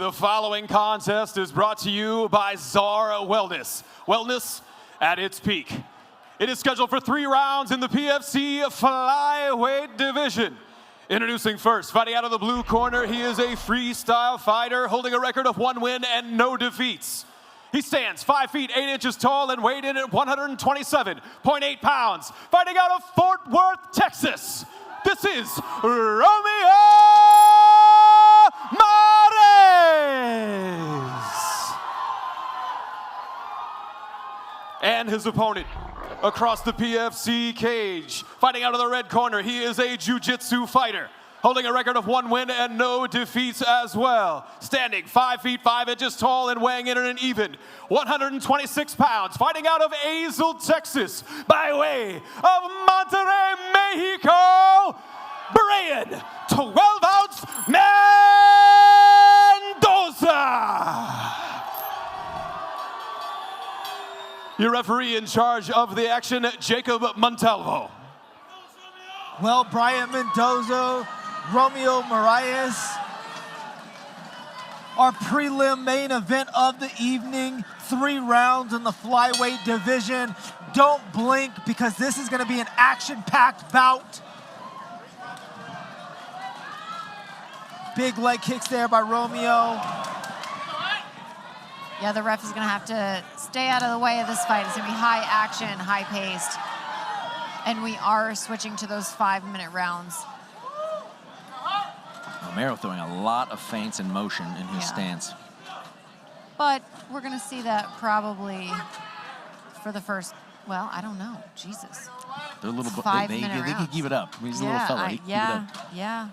The following contest is brought to you by Zara Wellness. Wellness at its peak. It is scheduled for 3 rounds in the PFC flyweight division. Introducing first, fighting out of the blue corner, he is a freestyle fighter holding a record of 1 win and no defeats. He stands 5 feet 8 inches tall and weighed in at 127.8 pounds. Fighting out of Fort Worth, Texas, this is Romeo! And his opponent across the PFC cage. Fighting out of the red corner, he is a jiu-jitsu fighter, holding a record of 1 win and no defeats as well. Standing 5 feet 5 inches tall and weighing in at an even 126 pounds. Fighting out of Azle, Texas, by way of Monterrey, Mexico, Brayan 12-ounce Mendoza. Your referee in charge of the action, Jacob Montalvo. Well, Brayan Mendoza, Romeo Moraes, our prelim main event of the evening, 3 rounds in the flyweight division. Don't blink because this is going to be an action-packed bout. Big leg kicks there by Romeo. Yeah, the ref is going to have to stay out of the way of this fight. It's going to be high action, high paced. And we are switching to those 5-minute rounds. Romeo throwing a lot of feints and motion in his stance. But we're going to see that probably for the first, well, I don't know. Jesus. They're a little bit, 5-minute they can keep it up. He's a little fella. He can keep it up. Yeah.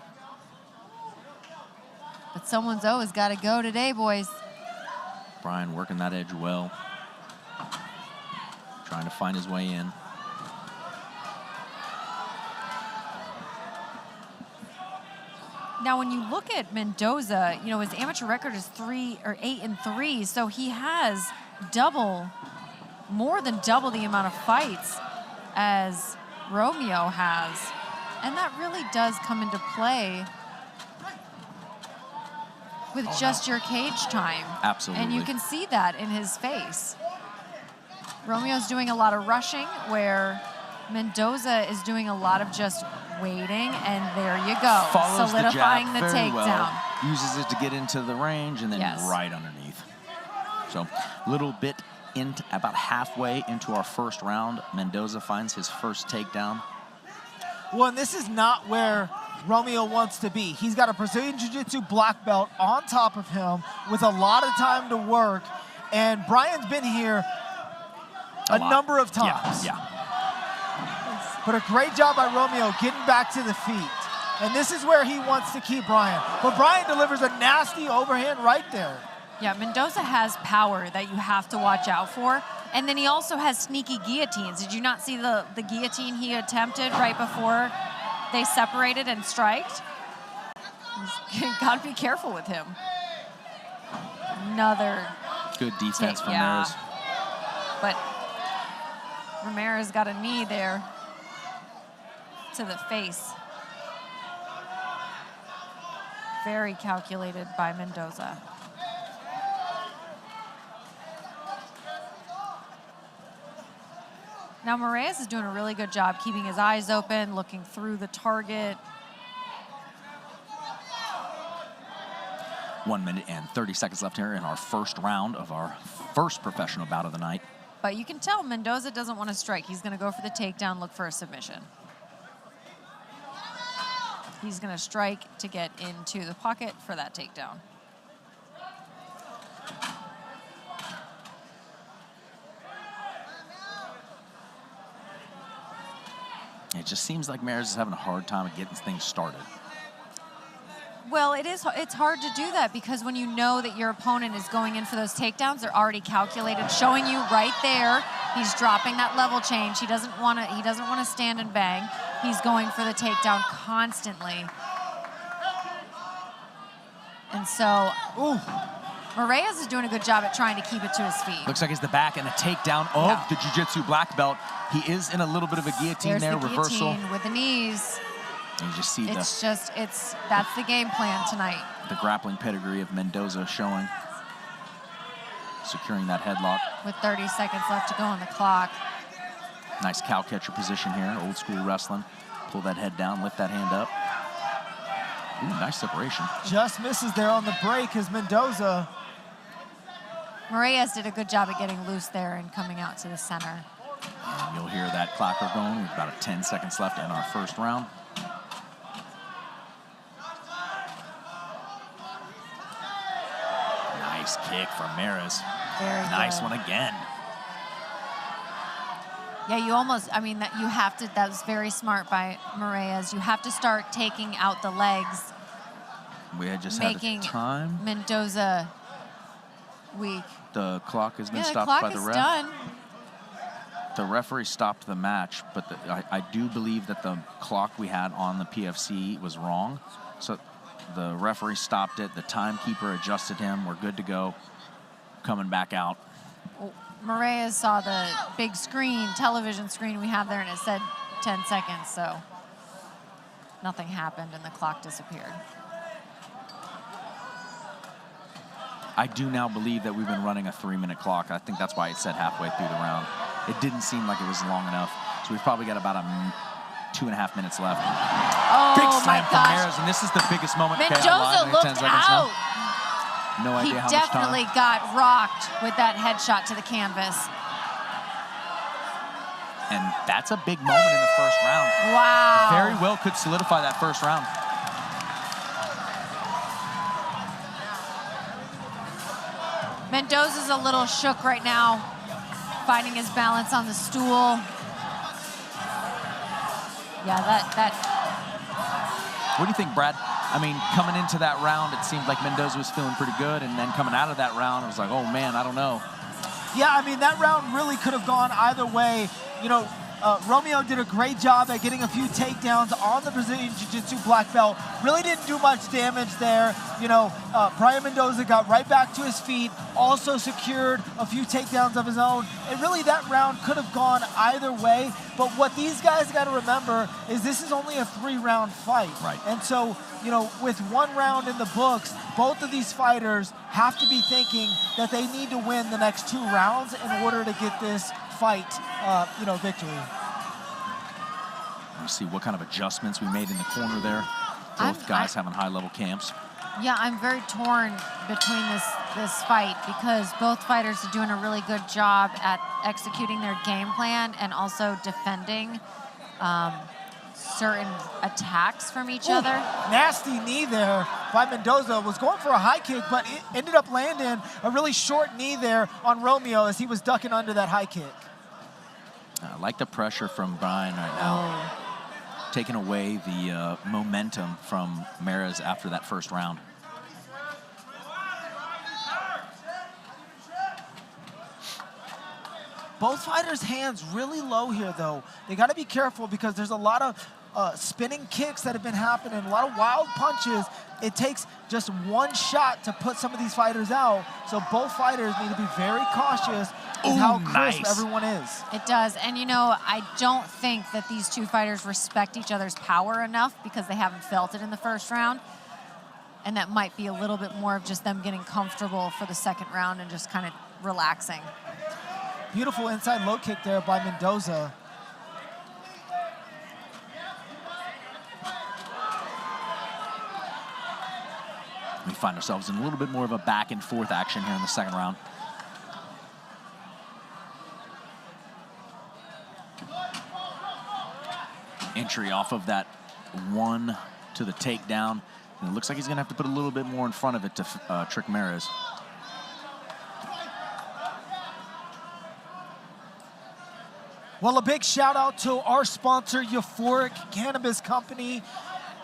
But someone's always got to go today, boys. Brayan working that edge well. Trying to find his way in. Now, when you look at Mendoza, you know, his amateur record is 8-3, so he has more than double the amount of fights as Romeo has. And that really does come into play with just your cage time. Absolutely. And you can see that in his face. Romeo's doing a lot of rushing, where Mendoza is doing a lot of just waiting, and there you go. Follows solidifying the the takedown. Well. Uses it to get into the range and then right underneath. So a little bit into about halfway into our first round, Mendoza finds his first takedown. Well, and this is not where Romeo wants to be. He's got a Brazilian Jiu-Jitsu black belt on top of him with a lot of time to work. And Brayan's been here a number of times. Yeah. But a great job by Romeo getting back to the feet. And this is where he wants to keep Brayan. But Brayan delivers a nasty overhand right there. Yeah, Mendoza has power that you have to watch out for. And then he also has sneaky guillotines. Did you not see the guillotine he attempted right before they separated and striked? You've got to be careful with him. Another good defense from Ramirez. But Ramirez got a knee there to the face. Very calculated by Mendoza. Now, Moraes is doing a really good job keeping his eyes open, looking through the target. 1 minute and 30 seconds left here in our first round of our first professional bout of the night. But you can tell Mendoza doesn't want to strike. He's going to go for the takedown, look for a submission. He's going to strike to get into the pocket for that takedown. It just seems like Ramirez is having a hard time getting things started. Well, it's hard to do that because when you know that your opponent is going in for those takedowns, they're already calculated, showing you right there. He's dropping that level change. He doesn't want to stand and bang. He's going for the takedown constantly. And so, Moraes is doing a good job at trying to keep it to his feet. Looks like it's the back and a takedown of the Jiu-Jitsu black belt. He is in a little bit of a guillotine. There's there, the reversal. Guillotine with the knees. You just see that's the game plan tonight. The grappling pedigree of Mendoza showing, securing that headlock. With 30 seconds left to go on the clock. Nice cow catcher position here, old school wrestling. Pull that head down, lift that hand up. Ooh, nice separation. Just misses there on the break as Mendoza. Moraes did a good job at getting loose there and coming out to the center. And you'll hear that clacker going. We've about 10 seconds left in our first round. Nice kick from Maris. Very nice good. one again. Yeah, you almost, I mean, you have to, that was very smart by Moraes. You have to start taking out the legs. We had just making had time. Mendoza weak. The clock has been the stopped clock by the is ref. Done. The referee stopped the match, but I do believe that the clock we had on the PFC was wrong. So the referee stopped it. The timekeeper adjusted him. We're good to go. Coming back out. Moraes saw the big screen, television screen we have there, and it said 10 seconds, so nothing happened and the clock disappeared. I do now believe that we've been running a 3-minute clock. I think that's why it said halfway through the round. It didn't seem like it was long enough. So we've probably got about 2.5 minutes left. Oh, big slam my from gosh. Maris, and this is the biggest moment. Mendoza looked out. No idea how much time. He definitely got rocked with that headshot to the canvas. And that's a big moment in the first round. Wow. Very well could solidify that first round. Mendoza's a little shook right now, finding his balance on the stool. Yeah, that. What do you think, Brad? I mean, coming into that round, it seemed like Mendoza was feeling pretty good, and then coming out of that round, it was like, oh man, I don't know. Yeah, I mean, that round really could have gone either way. You know, Romeo did a great job at getting a few takedowns on the Brazilian Jiu-Jitsu black belt. Really didn't do much damage there. You know, Brayan Mendoza got right back to his feet, also secured a few takedowns of his own. And really, that round could have gone either way. But what these guys got to remember is this is only a 3-round fight. Right. And so, you know, with 1 round in the books, both of these fighters have to be thinking that they need to win the next 2 rounds in order to get this fight, victory. Let's see what kind of adjustments we made in the corner there. Both guys having high-level camps. Yeah, I'm very torn between this fight because both fighters are doing a really good job at executing their game plan and also defending certain attacks from each other. Nasty knee there by Mendoza. Was going for a high kick, but it ended up landing a really short knee there on Romeo as he was ducking under that high kick. I like the pressure from Brayan right now. Taking away the momentum from Maris after that first round. Both fighters' hands really low here, though. They got to be careful because there's a lot of spinning kicks that have been happening, a lot of wild punches. It takes just 1 shot to put some of these fighters out. So both fighters need to be very cautious with how crisp everyone is. It does. And, you know, I don't think that these 2 fighters respect each other's power enough because they haven't felt it in the first round. And that might be a little bit more of just them getting comfortable for the second round and just kind of relaxing. Beautiful inside low kick there by Mendoza. We find ourselves in a little bit more of a back and forth action here in the second round. Entry off of that 1 to the takedown. And it looks like he's gonna have to put a little bit more in front of it to trick Maris. Well, a big shout out to our sponsor, Euphoric Cannabis Company.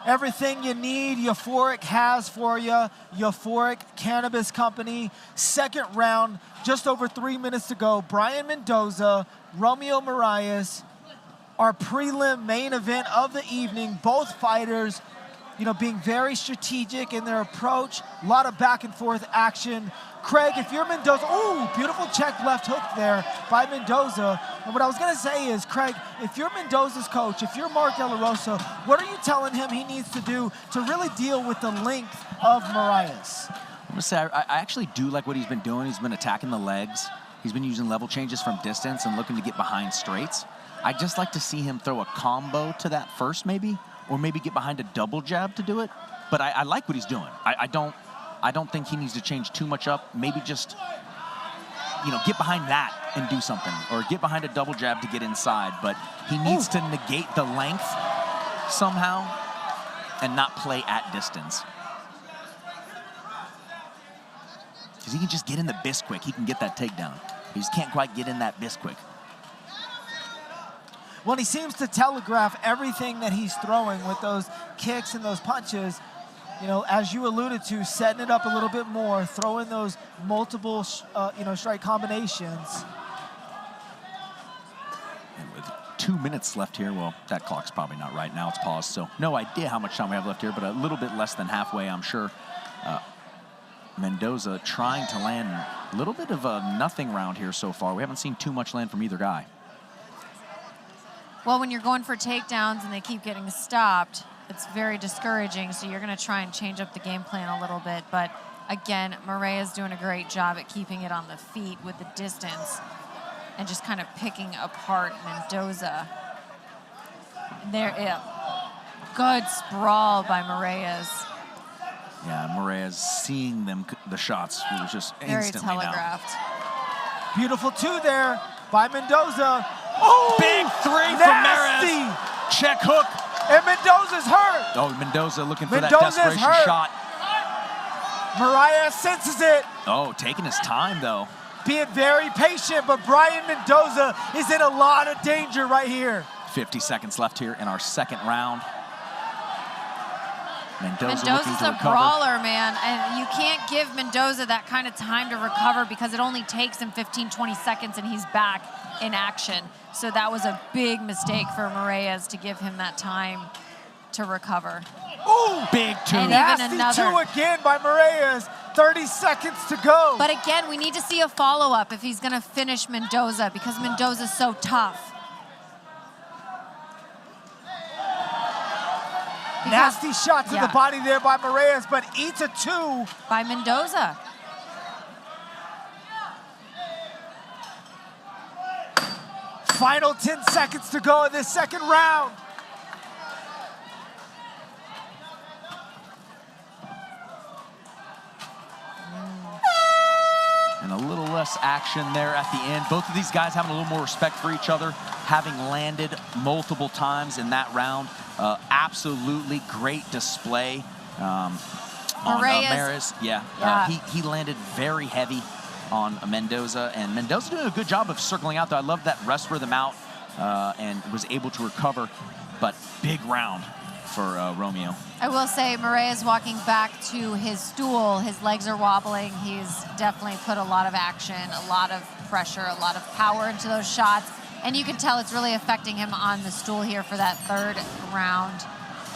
Everything you need, Euphoric has for you. Euphoric Cannabis Company. Second round, just over 3 minutes to go. Brayan Mendoza, Romeo Moraes, our prelim main event of the evening. Both fighters being very strategic in their approach. A lot of back and forth action. Craig, if you're Mendoza, ooh, beautiful check left hook there by Mendoza. And what I was going to say is, Craig, if you're Mendoza's coach, if you're Mark De La Rosa, what are you telling him he needs to do to really deal with the length of Moraes? I'm going to say I actually do like what he's been doing. He's been attacking the legs. He's been using level changes from distance and looking to get behind straights. I'd just like to see him throw a combo to that first maybe, or maybe get behind a double jab to do it. But I like what he's doing. I don't think he needs to change too much up. Maybe just, get behind that and do something, or get behind a double jab to get inside. But he needs to negate the length somehow and not play at distance. Because he can just get in the bis quick. He can get that takedown. He just can't quite get in that bis quick. Well, he seems to telegraph everything that he's throwing with those kicks and those punches. As you alluded to, setting it up a little bit more, throwing those multiple, strike combinations. And with 2 minutes left here, well, that clock's probably not right now. It's paused, so no idea how much time we have left here, but a little bit less than halfway, I'm sure. Mendoza trying to land a little bit of a nothing round here so far. We haven't seen too much land from either guy. Well, when you're going for takedowns and they keep getting stopped, it's very discouraging, so you're going to try and change up the game plan a little bit. But again, Moraes is doing a great job at keeping it on the feet with the distance and just kind of picking apart Mendoza. Good sprawl by Moraes. Yeah, Moraes seeing the shots was just very instantly telegraphed. Now. Beautiful two there by Mendoza. Oh, big three from Moraes. Check hook. And Mendoza's hurt. Oh, Mendoza looking for that desperation shot. Moraes senses it. Oh, taking his time, though. Being very patient, but Brayan Mendoza is in a lot of danger right here. 50 seconds left here in our second round. Mendoza's a brawler, man, and you can't give Mendoza that kind of time to recover because it only takes him 15, 20 seconds and he's back in action. So that was a big mistake for Moraes to give him that time to recover. Ooh, big two. And nasty even another. Two again by Moraes. 30 seconds to go. But again, we need to see a follow-up if he's going to finish Mendoza because Mendoza's so tough. Nasty shot to the body there by Moraes, but eats a two. By Mendoza. Final 10 seconds to go in this second round. And a little less action there at the end. Both of these guys having a little more respect for each other, having landed multiple times in that round. Absolutely great display on Moraes. He landed very heavy on Mendoza, and Mendoza doing a good job of circling out, though. I love that rest rhythm out and was able to recover, but big round for Romeo. I will say Moraes walking back to his stool, his legs are wobbling. He's definitely put a lot of action, a lot of pressure, a lot of power into those shots. And you can tell it's really affecting him on the stool here for that third round,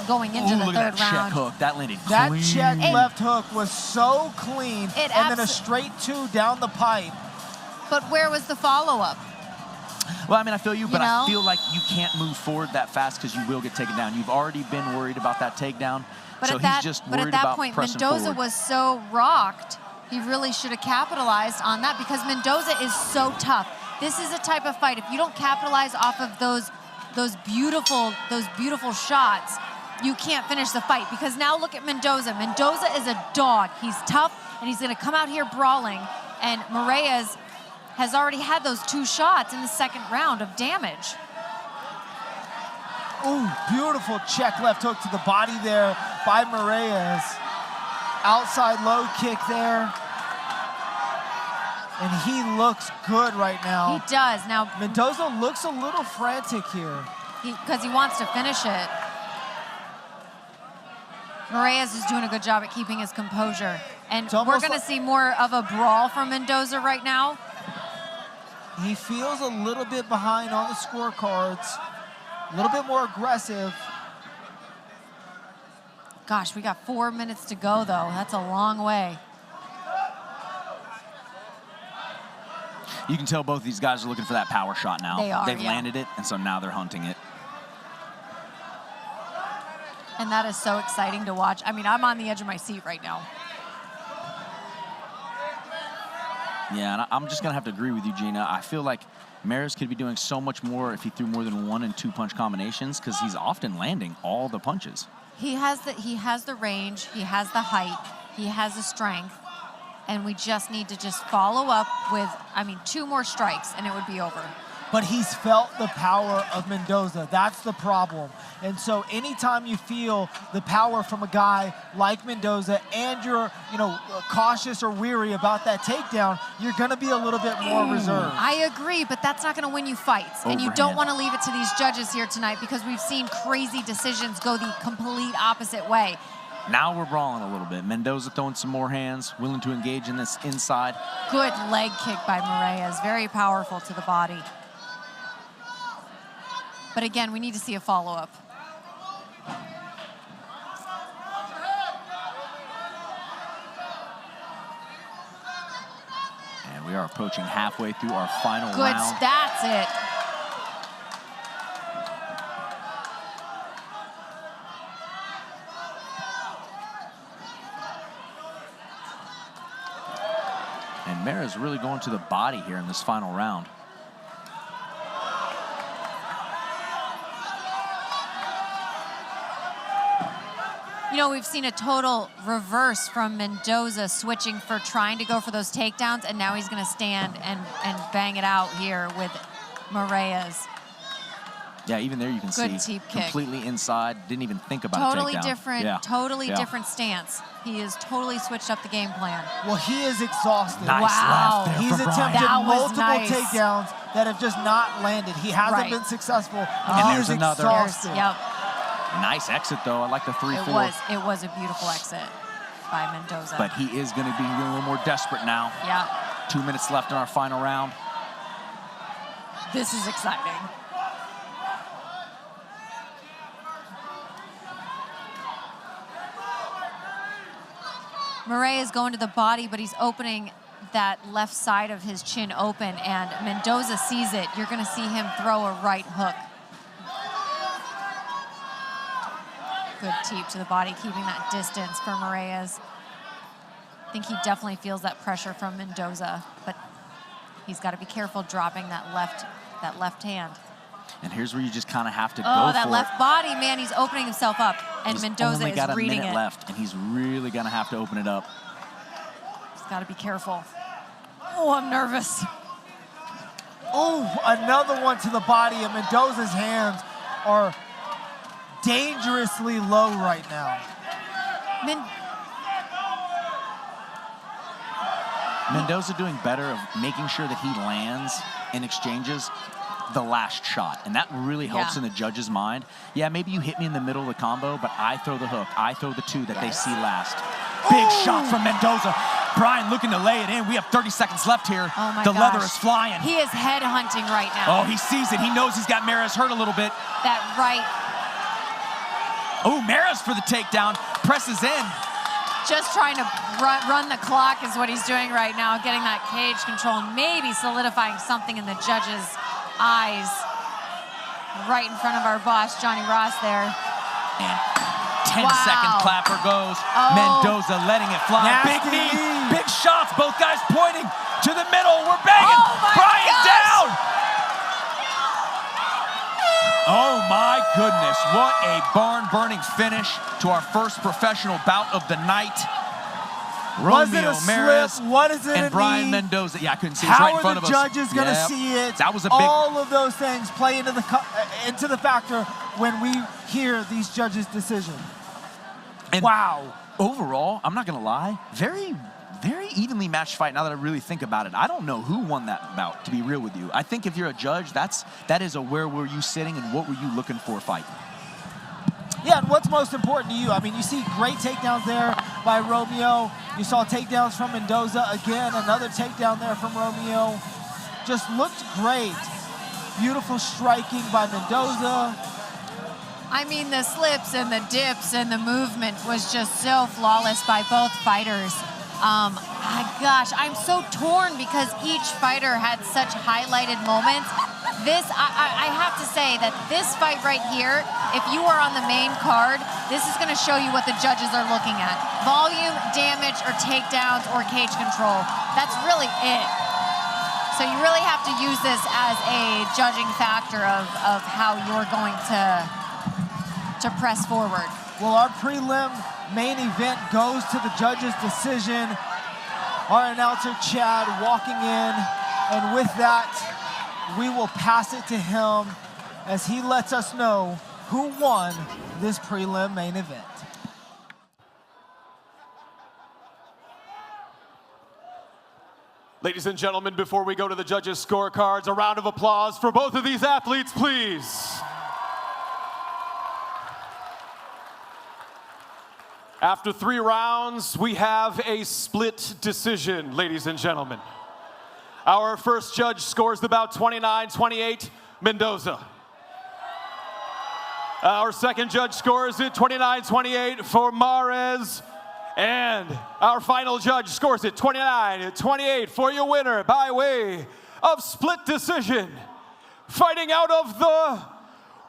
going into the look third at that round. check hook. That landed That clean. check left hook was so clean, and then a straight two down the pipe. But where was the follow-up? Well, I mean, I feel you, but I feel like you can't move forward that fast because you will get taken down. You've already been worried about that takedown, so he's just worried about pressing point, Mendoza forward. was so rocked, he really should have capitalized on that because Mendoza is so tough. This is a type of fight. If you don't capitalize off of those beautiful shots, you can't finish the fight. Because now look at Mendoza. Mendoza is a dog. He's tough, and he's going to come out here brawling. And Moraes has already had those two shots in the second round of damage. Ooh, beautiful check left hook to the body there by Moraes. Outside low kick there. And he looks good right now. He does. Now Mendoza looks a little frantic here. Because he wants to finish it. Moraes is doing a good job at keeping his composure. And we're going to see more of a brawl from Mendoza right now. He feels a little bit behind on the scorecards. A little bit more aggressive. Gosh, we got 4 minutes to go, though. That's a long way. You can tell both these guys are looking for that power shot now. They are, They've yeah. landed it, and so now they're hunting it. And that is so exciting to watch. I mean, I'm on the edge of my seat right now. Yeah, and I'm just going to have to agree with you, Gina. I feel like Mares could be doing so much more if he threw more than 1 and 2 punch combinations, because he's often landing all the punches. He has the range, he has the height, he has the strength, and we just need to just follow up with, 2 more strikes, and it would be over. But he's felt the power of Mendoza. That's the problem. And so anytime you feel the power from a guy like Mendoza and you're, cautious or weary about that takedown, you're going to be a little bit more reserved. I agree, but that's not going to win you fights. And you don't Overhand. want to leave it to these judges here tonight, because we've seen crazy decisions go the complete opposite way. Now we're brawling a little bit. Mendoza throwing some more hands, willing to engage in this inside. Good leg kick by Moraes, very powerful to the body. But again, we need to see a follow-up. And we are approaching halfway through our final Good, round. that's it. And Mara's really going to the body here in this final round. We've seen a total reverse from Mendoza, switching for trying to go for those takedowns, and now he's going to stand and bang it out here with Moraes. Yeah, even there you can see Good teep kick. completely inside, didn't even think about a takedown. Totally different stance. He has totally switched up the game plan. Well, he is exhausted. Nice Wow. left there He's for attempted That was multiple nice. takedowns that have just not landed. He hasn't Right. been successful. And He there's is another. exhausted. Yep. Nice exit, though. I like the 3-4. It was a beautiful exit by Mendoza. But he is going to be a little more desperate now. yeah, 2 minutes left in our final round. this is exciting. Murray is going to the body, but he's opening that left side of his chin open, and Mendoza sees it. You're going to see him throw a right hook. Good teep to the body, keeping that distance for Moraes. I think he definitely feels that pressure from Mendoza, but he's got to be careful dropping that left hand. And here's where you just kind of have to go Oh, for that left it. body, man, he's opening himself up, and He's Mendoza only is got a reading minute it. left, and he's really going to have to open it up. He's got to be careful. Oh, I'm nervous. Oh, another one to the body, and Mendoza's hands are dangerously low right now. Mendoza doing better of making sure that he lands in exchanges the last shot, and that really helps in the judge's mind. Yeah, maybe you hit me in the middle of the combo, but I throw the hook. I throw the two that they see last. Big shot from Mendoza. Brian looking to lay it in. We have 30 seconds left here. Oh my the gosh. leather is flying. He is head hunting right now. Oh, he sees it. He knows he's got Maris hurt a little bit. That right, Oh, Maris for the takedown. Presses in. just trying to run the clock is what he's doing right now, getting that cage control, maybe solidifying something in the judge's eyes. Right in front of our boss, Johnny Ross there. And 10-second clapper goes. Oh. Mendoza letting it fly. Nasty Big knee, knee. big shots. Both guys pointing to the middle. We're banging. Oh my Brian gosh. down. Oh my goodness. What a barn-burning finish to our first professional bout of the night. Was it Romeo a Maris slip? What is it, and a Brian knee? Mendoza. Yeah, I couldn't see. It was How right in are front the of us. judges going to Yep. see it? That was a big. All of those things play into the factor when we hear these judges' decisions. And Wow. overall, I'm not going to lie, very, very evenly matched fight now that I really think about it. I don't know who won that bout, to be real with you. I think if you're a judge, that is a where were you sitting and what were you looking for fight. Yeah, and what's most important to you? I mean, you see great takedowns there by Romeo. You saw takedowns from Mendoza. Again, another takedown there from Romeo. Just looked great. Beautiful striking by Mendoza. I mean, the slips and the dips and the movement was just so flawless by both fighters. Gosh, I'm so torn because each fighter had such highlighted moments. I have to say that this fight right here, if you are on the main card, this is going to show you what the judges are looking at. Volume, damage, or takedowns, or cage control. That's really it. So you really have to use this as a judging factor of how you're going to press forward. Well, our prelim main event goes to the judges' decision. Our announcer, Chad, walking in, and with that, we will pass it to him as he lets us know who won this prelim main event. Ladies and gentlemen, before we go to the judges' scorecards, a round of applause for both of these athletes, please. After 3 rounds, we have a split decision, ladies and gentlemen. Our first judge scores the bout 29-28, Mendoza. Our second judge scores it 29-28 for Mares. And our final judge scores it 29-28 for your winner by way of split decision. Fighting out of the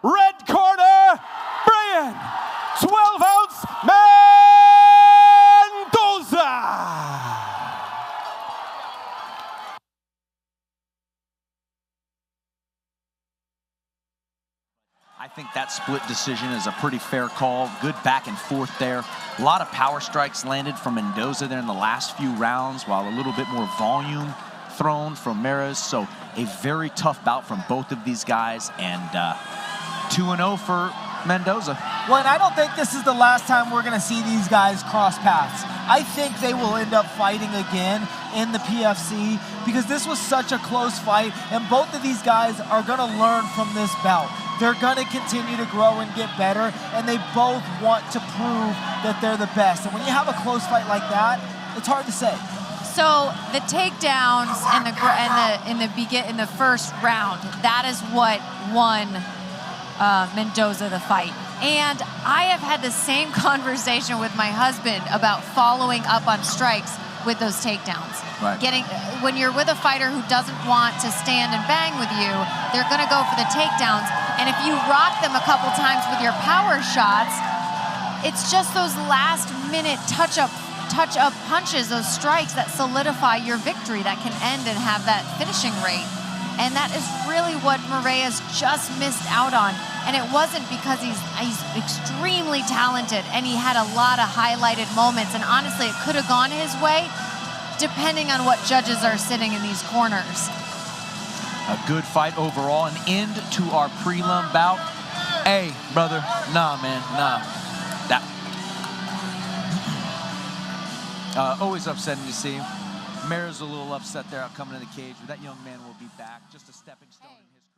red corner, Brayan 12-ounce Mendoza. I think that split decision is a pretty fair call. Good back and forth there. A lot of power strikes landed from Mendoza there in the last few rounds, while a little bit more volume thrown from Mares. So a very tough bout from both of these guys, and 2-0 for Mendoza. Well, and I don't think this is the last time we're going to see these guys cross paths. I think they will end up fighting again in the PFC because this was such a close fight, and both of these guys are going to learn from this bout. They're going to continue to grow and get better, and they both want to prove that they're the best. And when you have a close fight like that, it's hard to say. So the takedowns in the first round, that is what won Mendoza the fight. And I have had the same conversation with my husband about following up on strikes with those takedowns. Right. When you're with a fighter who doesn't want to stand and bang with you, they're going to go for the takedowns. And if you rock them a couple times with your power shots, it's just those last minute touch-up punches, those strikes that solidify your victory, that can end and have that finishing rate. And that is really what Moraes just missed out on. And it wasn't because he's extremely talented and he had a lot of highlighted moments. And honestly, it could have gone his way, depending on what judges are sitting in these corners. A good fight overall, an end to our prelim bout. Hey, brother, nah, man, nah. That always upsetting to see. Mares a little upset there coming in the cage, but that young man will be back. Just a stepping stone in his career.